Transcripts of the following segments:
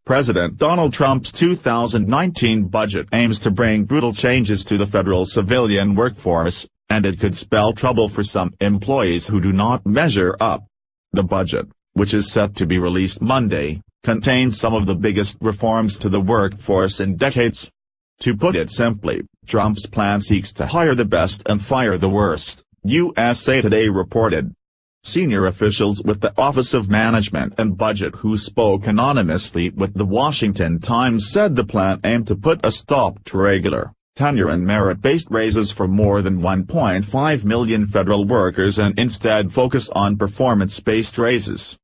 President Donald Trump's 2019 budget aims to bring brutal changes to the federal civilian workforce, and it could spell trouble for some employees who do not measure up. The budget, which is set to be released Monday, contains some of the biggest reforms to the workforce in decades. To put it simply, Trump's plan seeks to hire the best and fire the worst, USA Today reported. Senior officials with the Office of Management and Budget who spoke anonymously with the Washington Times said the plan aimed to put a stop to regular, tenure and merit-based raises for more than 1.5 million federal workers and instead focus on performance-based raises.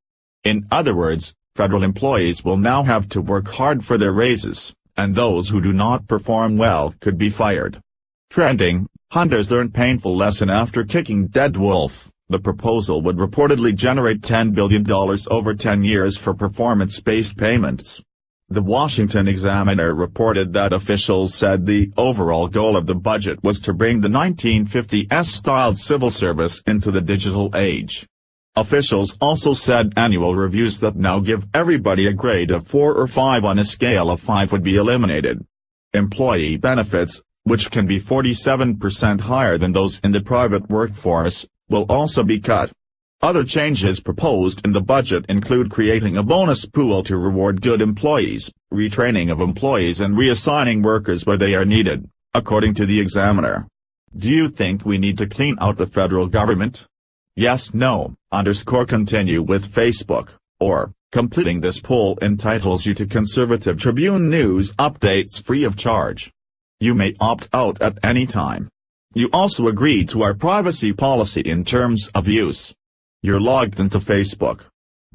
In other words, federal employees will now have to work hard for their raises, and those who do not perform well could be fired. Trending, hunters learn painful lesson after kicking dead wolf. The proposal would reportedly generate $10 billion over 10 years for performance-based payments. The Washington Examiner reported that officials said the overall goal of the budget was to bring the 1950s-styled civil service into the digital age. Officials also said annual reviews that now give everybody a grade of 4 or 5 on a scale of 5 would be eliminated. Employee benefits, which can be 47% higher than those in the private workforce, will also be cut. Other changes proposed in the budget include creating a bonus pool to reward good employees, retraining of employees and reassigning workers where they are needed, according to the Examiner. Do you think we need to clean out the federal government? Yes, no, _continue with Facebook, or, completing this poll entitles you to Conservative Tribune News updates free of charge. You may opt out at any time. You also agree to our privacy policy in terms of use. You're logged into Facebook.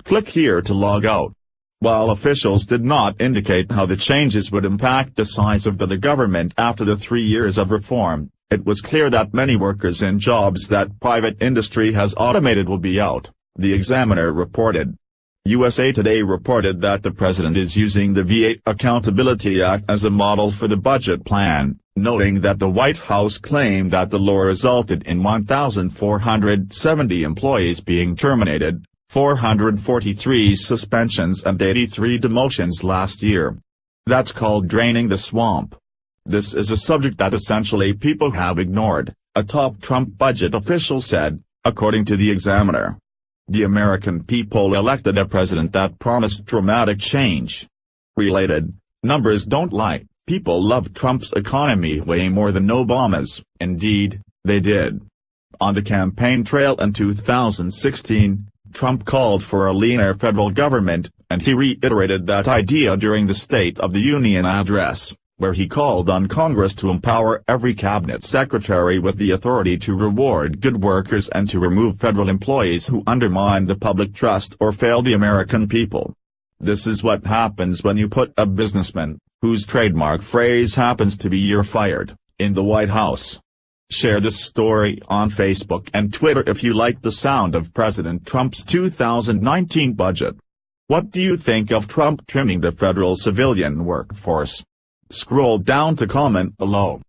Click here to log out. While officials did not indicate how the changes would impact the size of the government after the 3 years of reform, it was clear that many workers in jobs that private industry has automated will be out, the Examiner reported. USA Today reported that the president is using the V8 Accountability Act as a model for the budget plan, noting that the White House claimed that the law resulted in 1,470 employees being terminated, 443 suspensions and 83 demotions last year. That's called draining the swamp. This is a subject that essentially people have ignored, a top Trump budget official said, according to the Examiner. The American people elected a president that promised dramatic change. Related, numbers don't lie. People love Trump's economy way more than Obama's. Indeed, they did. On the campaign trail in 2016, Trump called for a leaner federal government, and he reiterated that idea during the State of the Union address, where he called on Congress to empower every cabinet secretary with the authority to reward good workers and to remove federal employees who undermine the public trust or fail the American people. This is what happens when you put a businessman, whose trademark phrase happens to be "you're fired," in the White House. Share this story on Facebook and Twitter if you like the sound of President Trump's 2019 budget. What do you think of Trump trimming the federal civilian workforce? Scroll down to comment below.